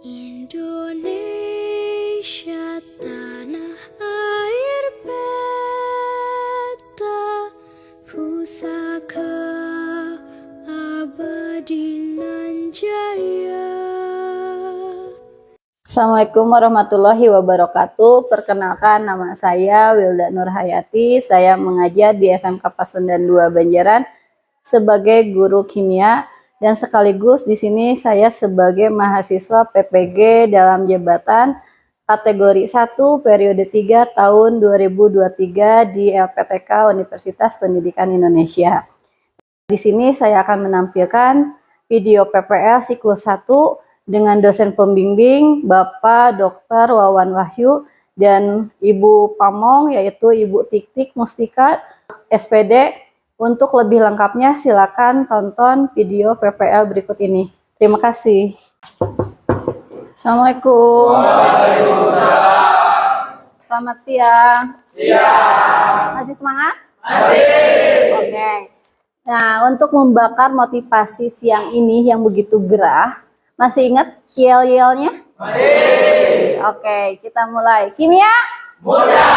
Indonesia tanah air beta, pusaka abadi nan jaya. Assalamualaikum warahmatullahi wabarakatuh. Perkenalkan, nama saya Wilda Nurhayati. Saya mengajar di SMK Pasundan 2 Banjaran sebagai guru kimia dan sekaligus di sini saya sebagai mahasiswa PPG dalam jabatan kategori 1 periode 3 tahun 2023 di LPTK Universitas Pendidikan Indonesia. Di sini saya akan menampilkan video PPL siklus 1 dengan dosen pembimbing Bapak Dr. Wawan Wahyu dan Ibu Pamong, yaitu Ibu Tik-Tik Mustika SPD. Untuk lebih lengkapnya silakan tonton video PPL berikut ini. Terima kasih. Assalamualaikum. Waalaikumsalam. Selamat siang. Siang. Masih semangat? Masih. Oke. Nah, untuk membakar motivasi siang ini yang begitu gerah, masih ingat yel-yelnya? Masih. Oke, kita mulai. Kimia? Mudah.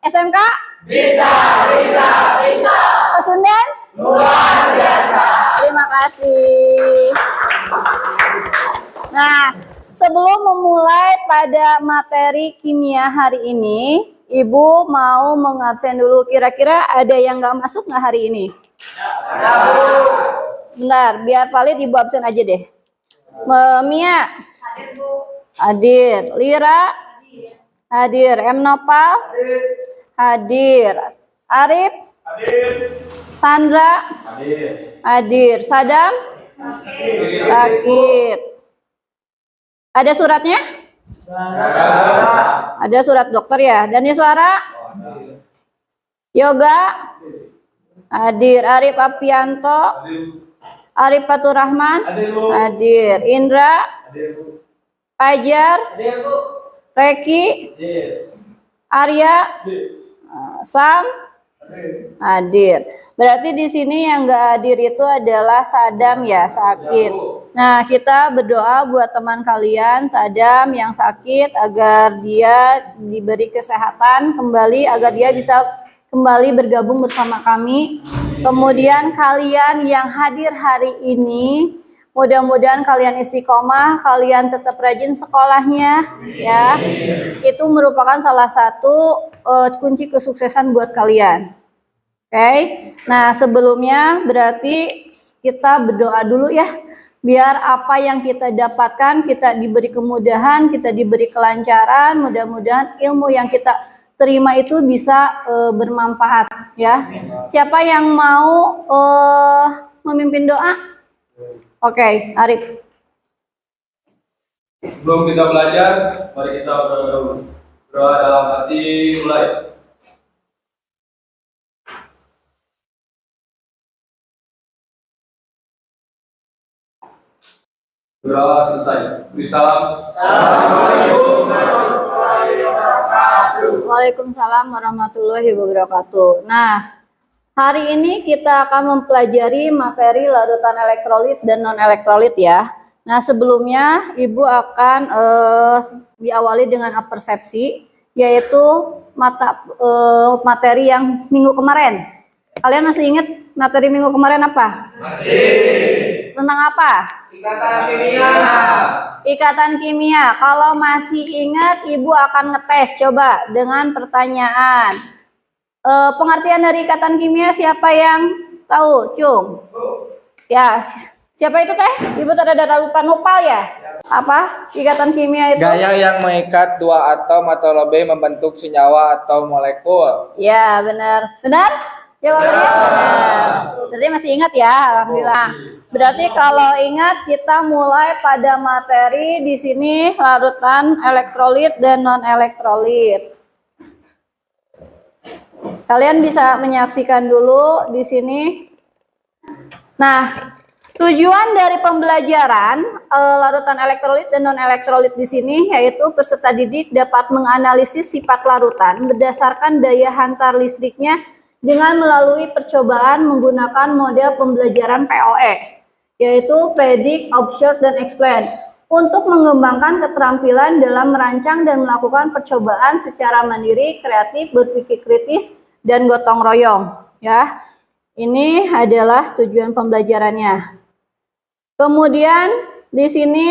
SMK? Bisa. Pasundan? Luar biasa. Terima kasih. Nah, sebelum memulai pada materi kimia hari ini, Ibu mau mengabsen dulu. Kira-kira ada yang nggak masuk nggak hari ini? Bentar, biar valid Ibu absen aja deh. Mia? Hadir. Lira? Hadir. M. Nopal? Hadir. Arif? Sandra? Hadir. Sadam? Sakit. Ada suratnya? Ada surat dokter ya. Dani Suara? Yoga? Hadir. Arif Apianto? Arif Fatur Rahman? Hadir. Indra? Fajar? Reki? Arya? Sam? Hadir. Berarti di sini yang nggak hadir itu adalah Sadam ya, sakit. Nah, kita berdoa buat teman kalian Sadam yang sakit agar dia diberi kesehatan kembali, agar dia bisa kembali bergabung bersama kami. Kemudian kalian yang hadir hari ini, mudah-mudahan kalian istiqomah, kalian tetap rajin sekolahnya ya. Itu merupakan salah satu kunci kesuksesan buat kalian. Oke. Nah, sebelumnya berarti kita berdoa dulu ya. Biar apa yang kita dapatkan, kita diberi kemudahan, kita diberi kelancaran, mudah-mudahan ilmu yang kita terima itu bisa bermanfaat ya. Siapa yang mau memimpin doa? Oke, Arif. Sebelum kita belajar, mari kita berdoa dalam hati. Mulai. Doa selesai. Beri salam. Assalamualaikum warahmatullahi wabarakatuh. Waalaikumsalam warahmatullahi wabarakatuh. Nah, hari ini kita akan mempelajari materi larutan elektrolit dan non-elektrolit ya. Nah, sebelumnya Ibu akan diawali dengan apersepsi, yaitu materi yang minggu kemarin. Kalian masih ingat materi minggu kemarin apa? Masih. Tentang apa? Ikatan kimia. Ikatan kimia. Kalau masih ingat, Ibu akan ngetes coba dengan pertanyaan. Pengertian dari ikatan kimia siapa yang tahu? Cung. Ya, siapa itu teh? Ibu terada lupa nopal ya? Apa? Ikatan kimia itu? Gaya yang mengikat dua atom atau lebih membentuk senyawa atau molekul. Ya, benar. Benar? Jawabannya benar. Berarti masih ingat ya, alhamdulillah. Berarti kalau ingat kita mulai pada materi di sini larutan elektrolit dan non-elektrolit. Kalian bisa menyaksikan dulu di sini. Nah, tujuan dari pembelajaran larutan elektrolit dan non-elektrolit di sini yaitu peserta didik dapat menganalisis sifat larutan berdasarkan daya hantar listriknya dengan melalui percobaan menggunakan model pembelajaran POE. yaitu predict, observe, dan explain, untuk mengembangkan keterampilan dalam merancang dan melakukan percobaan secara mandiri, kreatif, berpikir kritis, dan gotong royong. Ya, ini adalah tujuan pembelajarannya. Kemudian di sini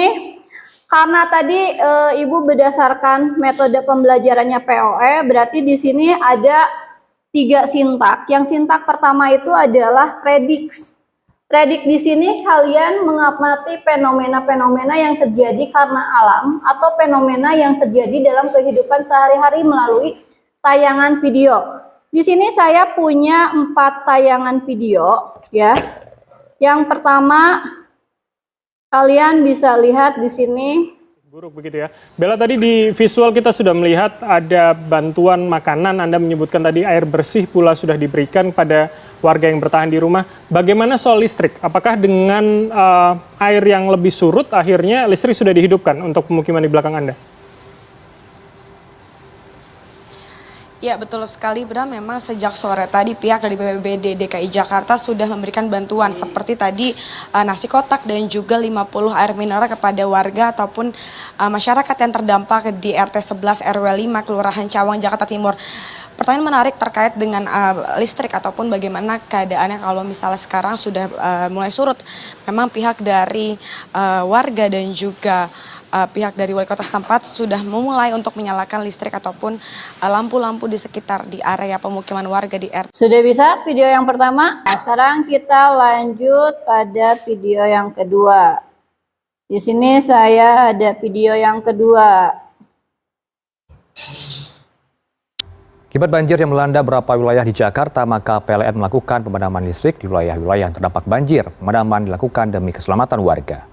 karena tadi Ibu berdasarkan metode pembelajarannya POE, berarti di sini ada 3 sintak. Yang sintak pertama itu adalah predict. Predict di sini kalian mengamati fenomena-fenomena yang terjadi karena alam atau fenomena yang terjadi dalam kehidupan sehari-hari melalui tayangan video. Di sini saya punya 4 tayangan video ya. Yang pertama kalian bisa lihat di sini. Buruk begitu ya. Bella, tadi di visual kita sudah melihat ada bantuan makanan, Anda menyebutkan tadi air bersih pula sudah diberikan pada warga yang bertahan di rumah. Bagaimana soal listrik? Apakah dengan air yang lebih surut akhirnya listrik sudah dihidupkan untuk pemukiman di belakang Anda? Ya, betul sekali, Bram. Memang sejak sore tadi pihak dari BPBD DKI Jakarta sudah memberikan bantuan seperti tadi nasi kotak dan juga 50 air mineral kepada warga ataupun masyarakat yang terdampak di RT 11 RW 5 Kelurahan Cawang, Jakarta Timur. Pertanyaan menarik terkait dengan listrik ataupun bagaimana keadaannya kalau misalnya sekarang sudah mulai surut. Memang pihak dari warga dan juga pihak dari wali kota setempat sudah memulai untuk menyalakan listrik ataupun lampu-lampu di sekitar di area pemukiman warga di RT. Sudah bisa video yang pertama? Nah, sekarang kita lanjut pada video yang kedua. Di sini saya ada video yang kedua. Akibat banjir yang melanda beberapa wilayah di Jakarta, maka PLN melakukan pemadaman listrik di wilayah-wilayah yang terdampak banjir. Pemadaman dilakukan demi keselamatan warga.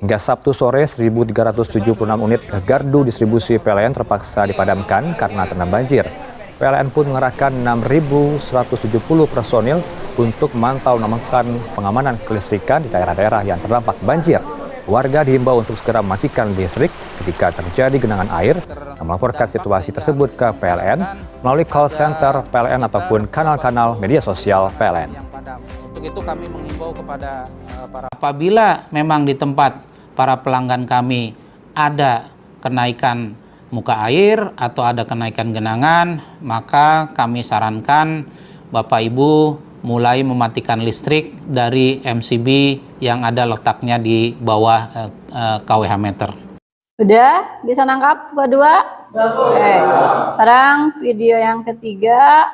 Hingga Sabtu sore, 1.376 unit gardu distribusi PLN terpaksa dipadamkan karena terendam banjir. PLN pun mengerahkan 6.170 personil untuk memantau dan melakukan pengamanan kelistrikan di daerah-daerah yang terdampak banjir. Warga dihimbau untuk segera mematikan listrik ketika terjadi genangan air dan melaporkan situasi tersebut ke PLN melalui call center PLN ataupun kanal-kanal media sosial PLN. Untuk itu kami menghimbau kepada apabila memang di tempat para pelanggan kami ada kenaikan muka air atau ada kenaikan genangan, maka kami sarankan Bapak Ibu mulai mematikan listrik dari MCB yang ada letaknya di bawah kWh meter. Sudah bisa nangkap kedua? Oke. Sekarang video yang ketiga.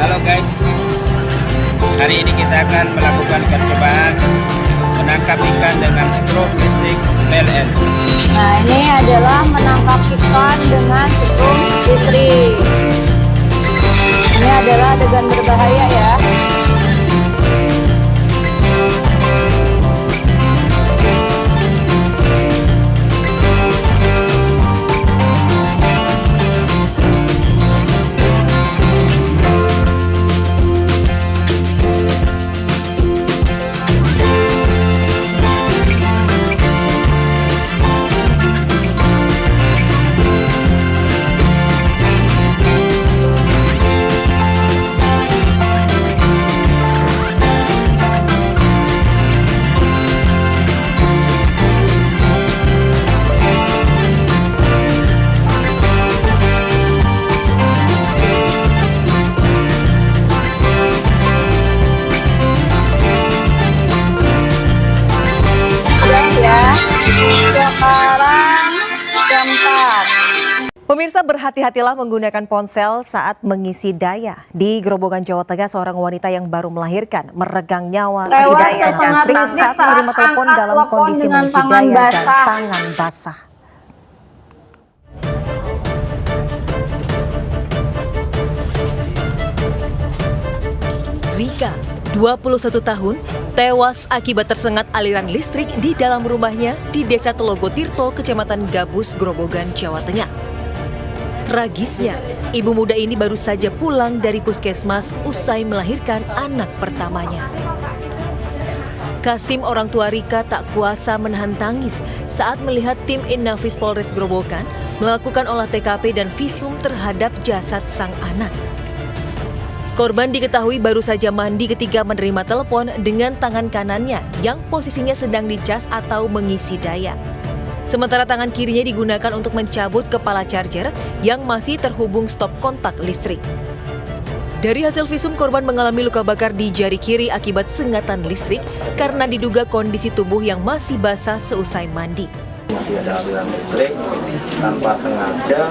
Halo guys, hari ini kita akan melakukan percobaan menangkap ikan dengan strobe listrik PLN. Nah, ini adalah menangkap ikan dengan strobe listrik. Ini adalah adegan berbahaya ya. Sekarang jam 4. Pemirsa, berhati-hatilah menggunakan ponsel saat mengisi daya. Di Grobogan, Jawa Tengah, seorang wanita yang baru melahirkan meregang nyawa si daya gastrik saat menerima telepon dalam kondisi mengisi daya dan tangan basah. Rika, 21 tahun, tewas akibat tersengat aliran listrik di dalam rumahnya di Desa Telogo Tirto, Kecamatan Gabus, Grobogan, Jawa Tengah. Tragisnya, ibu muda ini baru saja pulang dari puskesmas usai melahirkan anak pertamanya. Kasim, orang tua Rika, tak kuasa menahan tangis saat melihat tim Innafis Polres Grobogan melakukan olah TKP dan visum terhadap jasad sang anak. Korban diketahui baru saja mandi ketika menerima telepon dengan tangan kanannya yang posisinya sedang dicas atau mengisi daya. Sementara tangan kirinya digunakan untuk mencabut kepala charger yang masih terhubung stop kontak listrik. Dari hasil visum, korban mengalami luka bakar di jari kiri akibat sengatan listrik karena diduga kondisi tubuh yang masih basah seusai mandi. Masih ada aliran listrik tanpa sengaja.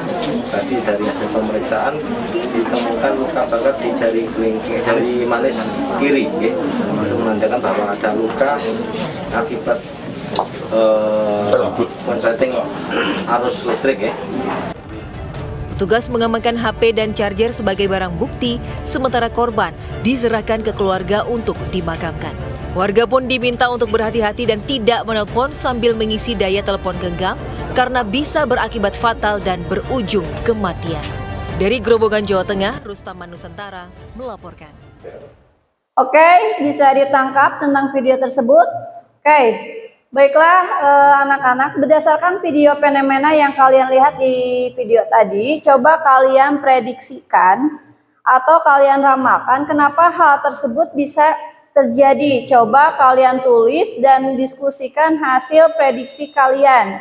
Tadi dari hasil pemeriksaan ditemukan luka bakar di jari manis kiri, itu menandakan bahwa ada luka akibat konsleting arus listrik. Petugas mengamankan HP dan charger sebagai barang bukti, sementara korban diserahkan ke keluarga untuk dimakamkan. Warga pun diminta untuk berhati-hati dan tidak menelpon sambil mengisi daya telepon genggam karena bisa berakibat fatal dan berujung kematian. Dari Grobogan, Jawa Tengah, Rustaman Nusantara melaporkan. Oke, bisa ditangkap tentang video tersebut. Oke, baiklah anak-anak, berdasarkan video fenomena yang kalian lihat di video tadi, coba kalian prediksikan atau kalian ramalkan kenapa hal tersebut bisa terjadi. Coba kalian tulis dan diskusikan hasil prediksi kalian.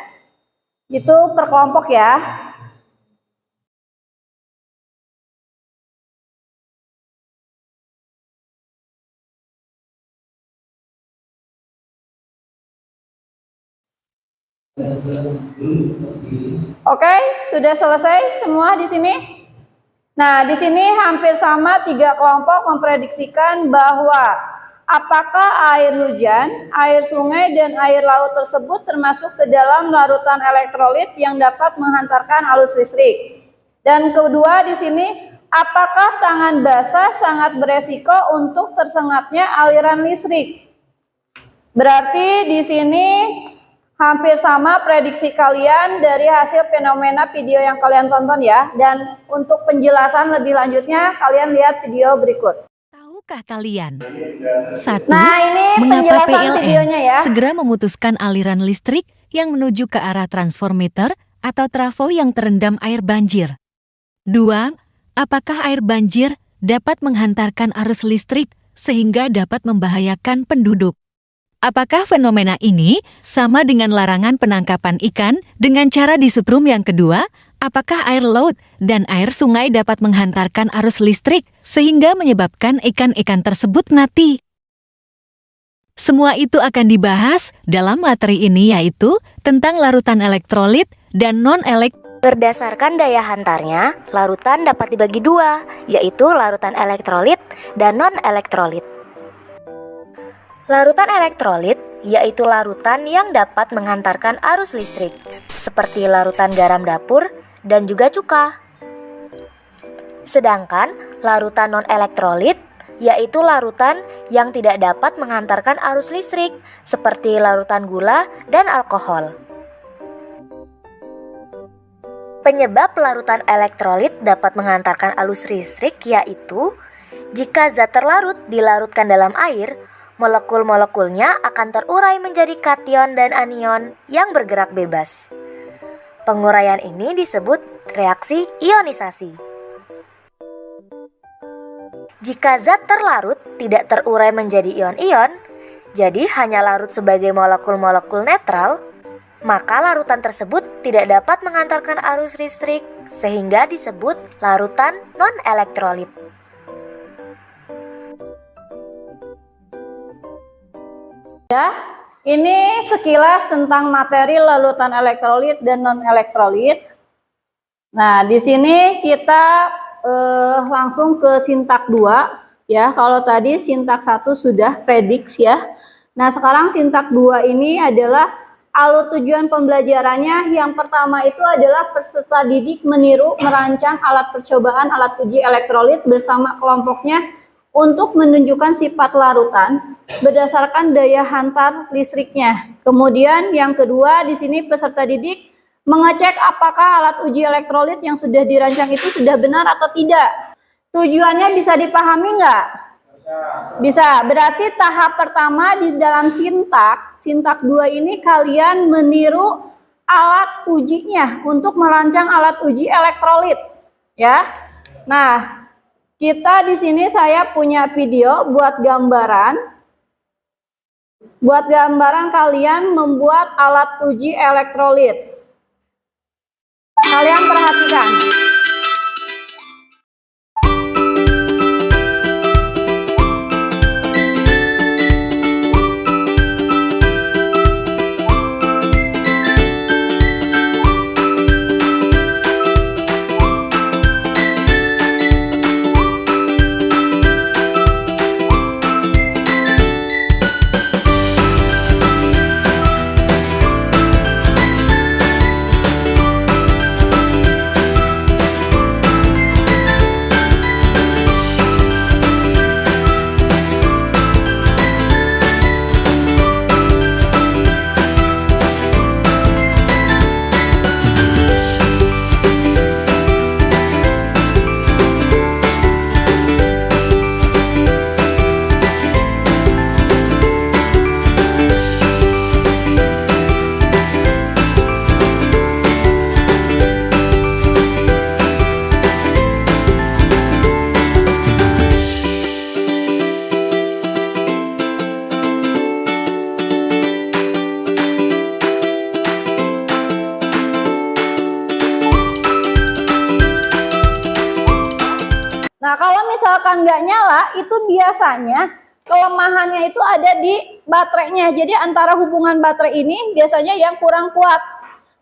Itu per kelompok ya. Oke, sudah selesai semua di sini. Nah, di sini hampir sama 3 kelompok memprediksikan bahwa apakah air hujan, air sungai, dan air laut tersebut termasuk ke dalam larutan elektrolit yang dapat menghantarkan arus listrik. Dan kedua di sini, apakah tangan basah sangat beresiko untuk tersengatnya aliran listrik? Berarti di sini hampir sama prediksi kalian dari hasil fenomena video yang kalian tonton ya. Dan untuk penjelasan lebih lanjutnya, kalian lihat video berikut. Tahukah kalian? 1. Nah, ini Mengapa penjelasan videonya ya. segera memutuskan aliran listrik yang menuju ke arah transformator atau trafo yang terendam air banjir? 2. Apakah air banjir dapat menghantarkan arus listrik sehingga dapat membahayakan penduduk? Apakah fenomena ini sama dengan larangan penangkapan ikan dengan cara disetrum yang kedua? Apakah air laut dan air sungai dapat menghantarkan arus listrik sehingga menyebabkan ikan-ikan tersebut mati? Semua itu akan dibahas dalam materi ini, yaitu tentang larutan elektrolit dan non-elektrolit. Berdasarkan daya hantarnya, larutan dapat dibagi 2, yaitu larutan elektrolit dan non-elektrolit. Larutan elektrolit yaitu larutan yang dapat menghantarkan arus listrik, seperti larutan garam dapur dan juga cuka. Sedangkan larutan non-elektrolit yaitu larutan yang tidak dapat menghantarkan arus listrik, seperti larutan gula dan alkohol. Penyebab larutan elektrolit dapat menghantarkan arus listrik yaitu jika zat terlarut dilarutkan dalam air, molekul-molekulnya akan terurai menjadi kation dan anion yang bergerak bebas. Penguraian ini disebut reaksi ionisasi. Jika zat terlarut tidak terurai menjadi ion-ion, jadi hanya larut sebagai molekul-molekul netral, maka larutan tersebut tidak dapat menghantarkan arus listrik sehingga disebut larutan non-elektrolit. Ya, ini sekilas tentang materi larutan elektrolit dan non-elektrolit. Nah, di sini kita langsung ke sintak 2 ya. Kalau tadi sintak 1 sudah prediksi ya. Nah, sekarang sintak 2 ini adalah alur tujuan pembelajarannya. Yang pertama itu adalah peserta didik meniru, merancang alat percobaan alat uji elektrolit bersama kelompoknya untuk menunjukkan sifat larutan berdasarkan daya hantar listriknya. Kemudian yang kedua di sini peserta didik mengecek apakah alat uji elektrolit yang sudah dirancang itu sudah benar atau tidak. Tujuannya bisa dipahami nggak? Bisa. Berarti tahap pertama di dalam sintak 2 ini kalian meniru alat ujinya untuk merancang alat uji elektrolit, ya. Nah, kita di sini saya punya video buat gambaran. Buat gambaran kalian membuat alat uji elektrolit. Kalian perhatikan. Nah, kalau misalkan nggak nyala, itu biasanya kelemahannya itu ada di baterainya. Jadi antara hubungan baterai ini biasanya yang kurang kuat.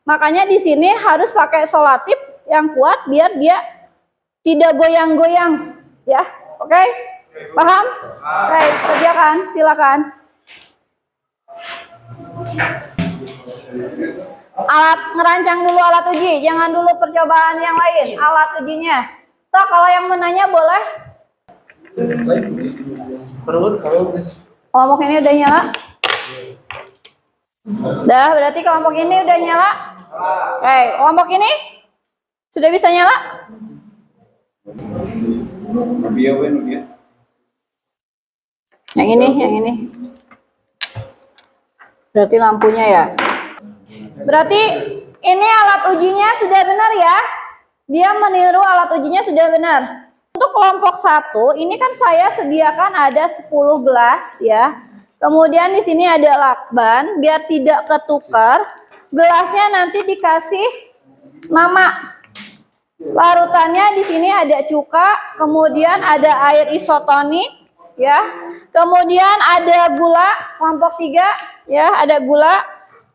Makanya di sini harus pakai solatip yang kuat biar dia tidak goyang-goyang, ya. Oke? Paham? Oke, kerjakan, silakan. Alat ngerancang dulu alat uji, jangan dulu percobaan yang lain. Alat ujinya. So, kalau yang menanya boleh. Kelompok ini udah nyala? Udah, berarti kelompok ini udah nyala? Oke, kelompok ini sudah bisa nyala? Yang ini. Berarti lampunya ya. Berarti ini alat ujinya sudah benar ya? Dia meniru alat ujinya sudah benar. Untuk kelompok 1, ini kan saya sediakan ada 10 gelas ya. Kemudian di sini ada lakban, biar tidak ketukar. Gelasnya nanti dikasih nama. Larutannya di sini ada cuka, kemudian ada air isotonik ya. Kemudian ada gula, kelompok 3 ya, ada gula.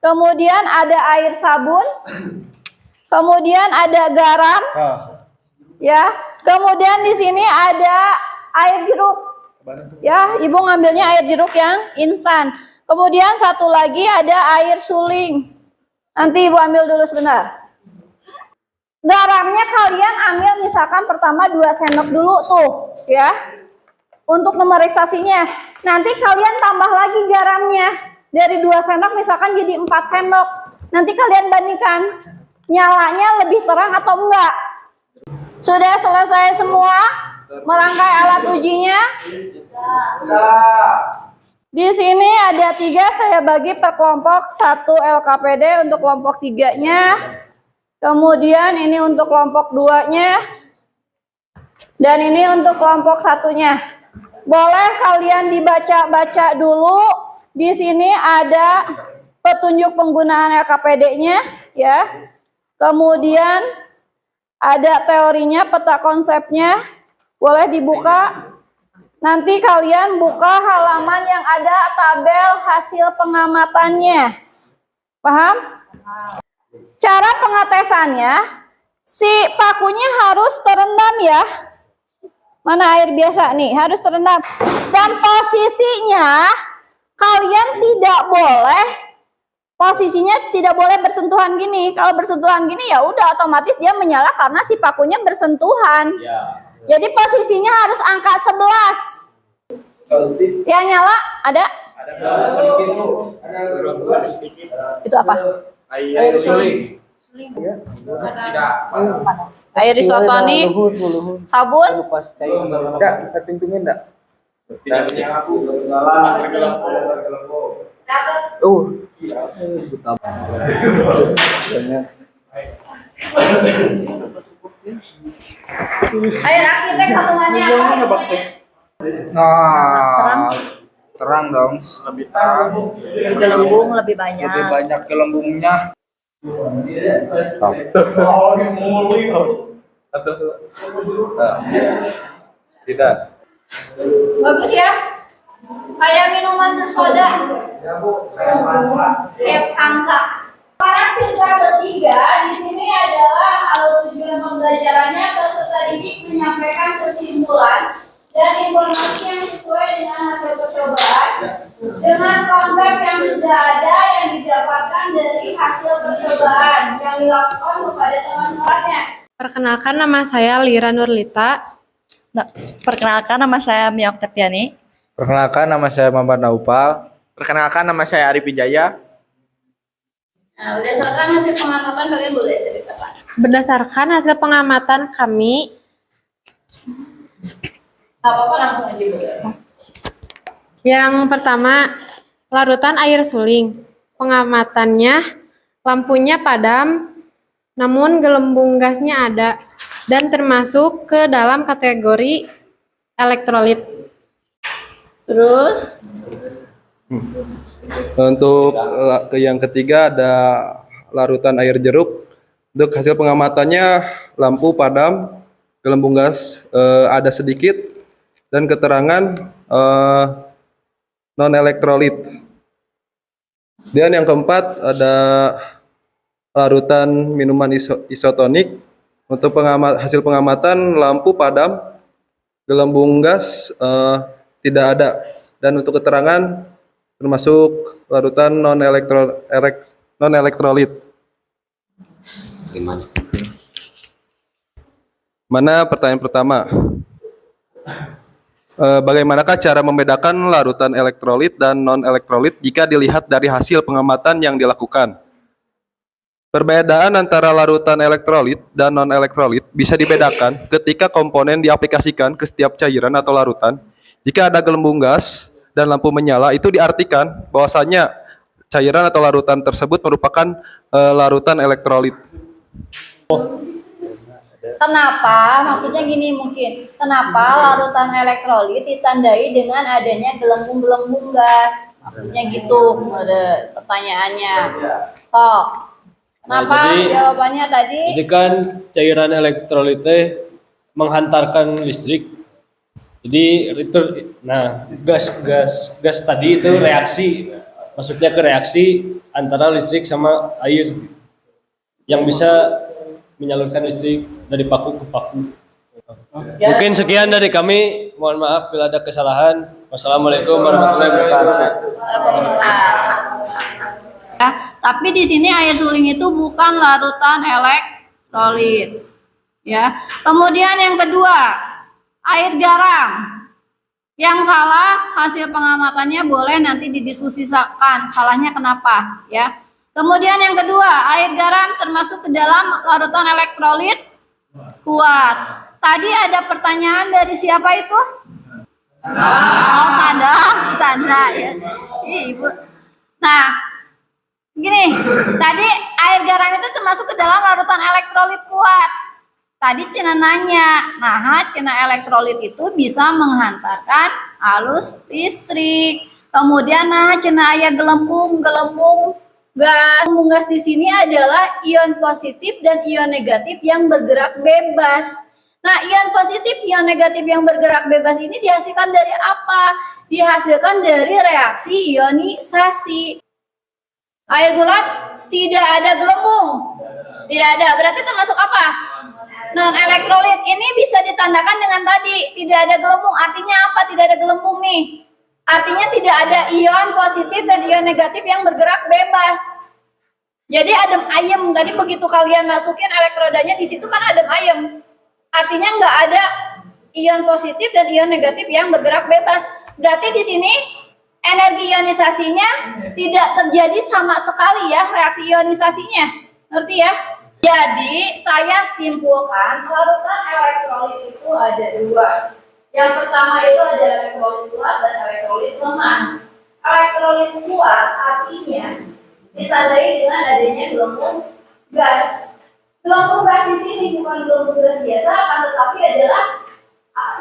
Kemudian ada air sabun. Kemudian ada garam, ya. Kemudian di sini ada air jeruk, ya. Ibu ngambilnya air jeruk yang instan. Kemudian satu lagi ada air suling. Nanti ibu ambil dulu sebentar. Garamnya kalian ambil misalkan pertama 2 sendok dulu tuh, ya. Untuk numerisasinya. Nanti kalian tambah lagi garamnya dari 2 sendok misalkan jadi 4 sendok. Nanti kalian bandingkan. Nyalanya lebih terang atau enggak? Sudah selesai semua merangkai alat ujinya? Di sini ada 3, saya bagi per kelompok. 1 LKPD untuk kelompok 3-nya. Kemudian ini untuk kelompok 2-nya. Dan ini untuk kelompok 1-nya. Boleh kalian dibaca-baca dulu. Di sini ada petunjuk penggunaan LKPD-nya, ya. Kemudian ada teorinya, peta konsepnya, boleh dibuka. Nanti kalian buka halaman yang ada tabel hasil pengamatannya. Paham? Cara pengetesannya, si pakunya harus terendam ya. Mana air biasa nih, harus terendam. Dan posisinya kalian tidak boleh, posisinya tidak boleh bersentuhan gini. Kalau bersentuhan gini ya udah otomatis dia menyala karena si pakunya bersentuhan. Jadi posisinya harus angka 11. Yang nyala ada? Itu apa? Air suling. Air isotonik, sabun. Enggak, kita pintumin enggak? Tidak punya aku, ketinggalan. Air arsitek sambungannya apa? Nah, terang dong, lebih terang. Gelembung lebih banyak. Lebih banyak gelembungnya. Tidak. Bagus ya. Kayak minuman bersoda. Kayak angka. Sekarang siswa ketiga di sini adalah alur tujuan pembelajarannya peserta didik menyampaikan kesimpulan dan informasi yang sesuai dengan hasil percobaan dengan konsep yang sudah ada yang didapatkan dari hasil percobaan yang dilakukan kepada teman sekelasnya. Perkenalkan, nama saya Lira Nurlita. Perkenalkan, nama saya Mia Oktaviani. Perkenalkan, nama saya Muhammad Naupal. Perkenalkan, nama saya Arif Wijaya. Nah, berdasarkan hasil pengamatan kalian boleh ceritakan. Berdasarkan hasil pengamatan kami, Apa-apa langsung aja boleh. yang pertama, larutan air suling. Pengamatannya, lampunya padam, namun gelembung gasnya ada dan termasuk ke dalam kategori elektrolit. Terus? Untuk yang ketiga ada larutan air jeruk. Untuk hasil pengamatannya lampu padam, gelembung gas ada sedikit, dan keterangan non elektrolit. Dan yang keempat ada larutan minuman isotonik. Untuk hasil pengamatan lampu padam, gelembung gas tidak ada, dan untuk keterangan termasuk larutan non elektrolit. Mana pertanyaan pertama? Bagaimanakah cara membedakan larutan elektrolit dan non elektrolit jika dilihat dari hasil pengamatan yang dilakukan? Perbedaan antara larutan elektrolit dan non elektrolit bisa dibedakan ketika komponen diaplikasikan ke setiap cairan atau larutan. Jika ada gelembung gas dan lampu menyala, itu diartikan bahwasanya cairan atau larutan tersebut merupakan larutan elektrolit. Kenapa? Maksudnya gini mungkin. Kenapa larutan elektrolit ditandai dengan adanya gelembung-gelembung gas? Maksudnya gitu. Ada pertanyaannya. Sok. Kenapa? Jadi, jawabannya tadi? Jadi kan cairan elektrolit menghantarkan listrik. Jadi itu, nah gas tadi itu reaksi, maksudnya ke reaksi antara listrik sama air yang bisa menyalurkan listrik dari paku ke paku. Mungkin sekian dari kami. Mohon maaf bila ada kesalahan. Wassalamualaikum warahmatullahi wabarakatuh. Ya, tapi di sini air suling itu bukan larutan elektrolit. Ya. Kemudian yang kedua, air garam. Yang salah hasil pengamatannya boleh nanti didiskusikan. Salahnya kenapa? Ya. Kemudian yang kedua, air garam termasuk ke dalam larutan elektrolit kuat. Tadi ada pertanyaan dari siapa itu? Oh, Sandra ya. Ibu. Nah, gini, tadi air garam itu termasuk ke dalam larutan elektrolit kuat. Tadi Cina nanya, nah Cina elektrolit itu bisa menghantarkan arus listrik. Kemudian Cina aya gelembung gas. Gelembung gas di sini adalah ion positif dan ion negatif yang bergerak bebas. Nah, ion positif, ion negatif yang bergerak bebas ini dihasilkan dari apa? Dihasilkan dari reaksi ionisasi. Air gulak tidak ada gelembung. Tidak ada, berarti termasuk apa? Non elektrolit. Ini bisa ditandakan dengan tadi, tidak ada gelembung. Artinya apa? Tidak ada gelembung nih. Artinya tidak ada ion positif dan ion negatif yang bergerak bebas. Jadi adem ayem. Tadi begitu kalian masukin elektrodanya di situ kan adem ayem. Artinya nggak ada ion positif dan ion negatif yang bergerak bebas. Berarti di sini energi ionisasinya tidak terjadi sama sekali ya, reaksi ionisasinya. Ngerti ya? Jadi saya simpulkan larutan elektrolit itu ada dua. Yang pertama itu ada elektrolit kuat dan elektrolit lemah. Elektrolit kuat artinya ditandai dengan adanya gelembung gas. Gelembung gas di sini bukan gelembung gas biasa, akan tetapi adalah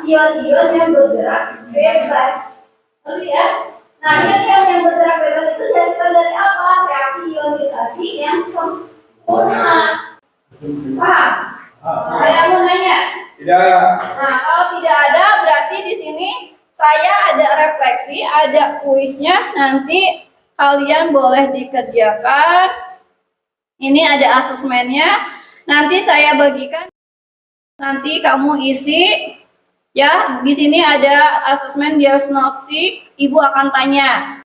ion-ion yang bergerak bebas. Ngerti ya? Nah, ion-ion yang bergerak bebas itu dihasilkan dari apa? Reaksi ionisasi yang sempurna. Paham? Saya mau nanya. Tidak. Nah, kalau tidak ada berarti di sini saya ada refleksi, ada kuisnya. Nanti kalian boleh dikerjakan. Ini ada asesmennya. Nanti saya bagikan. Nanti kamu isi. Ya, di sini ada asesmen diagnostik. Ibu akan tanya.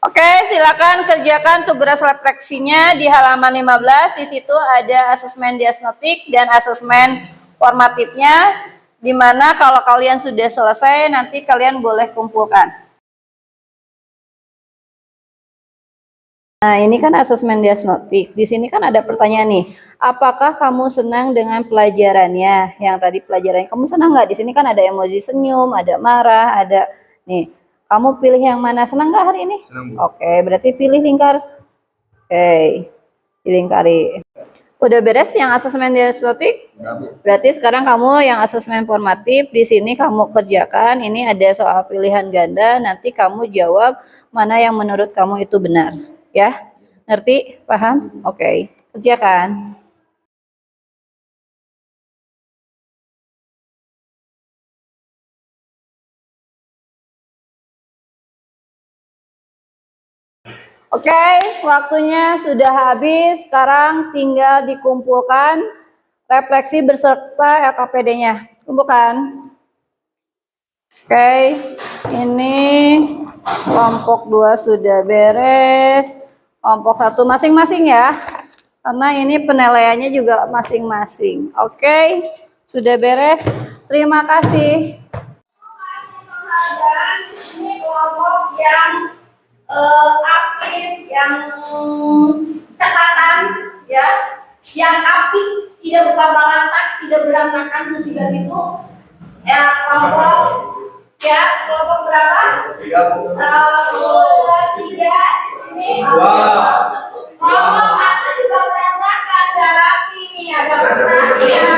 Oke, silakan kerjakan tugas refleksinya di halaman 15. Di situ ada asesmen diagnostik dan asesmen formatifnya, di mana kalau kalian sudah selesai nanti kalian boleh kumpulkan. Nah, ini kan asesmen diagnostik. Di sini kan ada pertanyaan nih. Apakah kamu senang dengan pelajarannya? Yang tadi pelajarannya kamu senang nggak? Di sini kan ada emoji senyum, ada marah, ada nih. Kamu pilih yang mana? Senang nggak hari ini? Senang, Bu. Oke, berarti pilih lingkar. Oke, dilingkari. Udah beres yang asesmen diagnostik? Berarti sekarang kamu yang asesmen formatif di sini kamu kerjakan. Ini ada soal pilihan ganda. Nanti kamu jawab mana yang menurut kamu itu benar. Ya, ngerti? Paham? Oke, kerjakan. Oke, waktunya sudah habis. Sekarang tinggal dikumpulkan refleksi beserta LKPD-nya. Kumpulkan. Oke, ini kelompok 2 sudah beres. Kelompok 1 masing-masing ya. Karena ini penilaiannya juga masing-masing. Oke, sudah beres. Terima kasih. Ini kelompok yang aktif, yang cekatan, ya, yang apik, tidak berbalantak, tidak berantakan, musibah itu, ya, kelompok, ya, kelompok berapa? 1, 2, 3 di sini. Kelompok 1 juga berantakan, gak rapi nih, ada perhatian.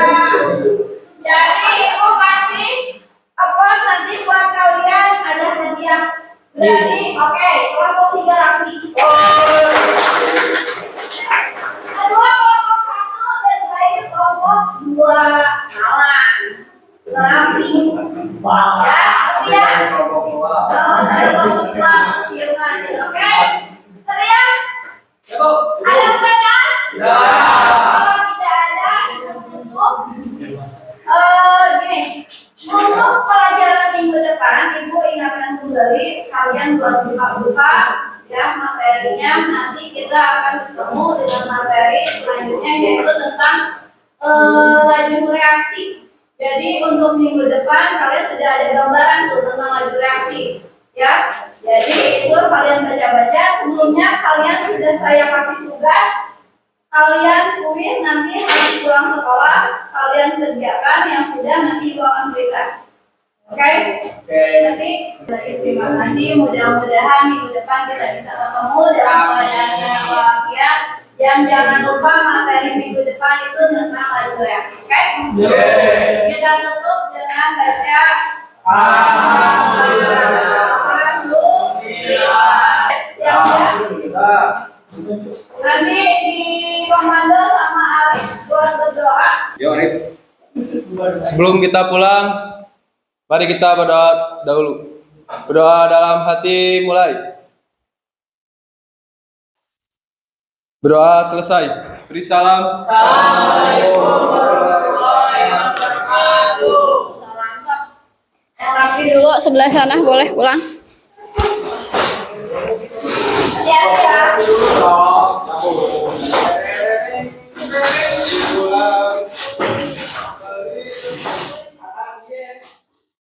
Jadi ibu kasih applause nanti buat kalian, ada hadiah. Berarti, oke, kelompok 3 rapi. Kedua kelompok 1 dan terakhir kelompok 2 kalah. Rapi. Ya, kemudian. Oke. Kalian? Ada pertanyaan? Kalau tidak ada, itu tutup. Gini. Untuk pelajaran minggu depan, Ibu ingatkan kembali kalian buat buka-buka ya materinya. Nanti kita akan bertemu dengan materi selanjutnya yaitu tentang laju reaksi. Jadi untuk minggu depan kalian sudah ada gambaran tuh tentang laju reaksi ya. Jadi itu kalian baca-baca. Sebelumnya kalian sudah saya kasih tugas. Kalian kuis nanti habis pulang sekolah, kalian kerjakan yang sudah nanti Ibu akan berikan. Oke? Nanti terima kasih. Mudah-mudahan minggu depan kita bisa ketemu dalam keadaan sehat walafiat. Dan jangan lupa materi minggu depan itu tentang laju reaksi. Oke? Kita tutup dengan baca Alhamdulillah. Nanti di komando sama Arif buat berdoa. Yo, Arif. Sebelum kita pulang, mari kita berdoa dahulu. Berdoa dalam hati mulai. Berdoa selesai. Beri salam. Assalamualaikum warahmatullahi wabarakatuh. Rapi dulu sebelah sana boleh pulang.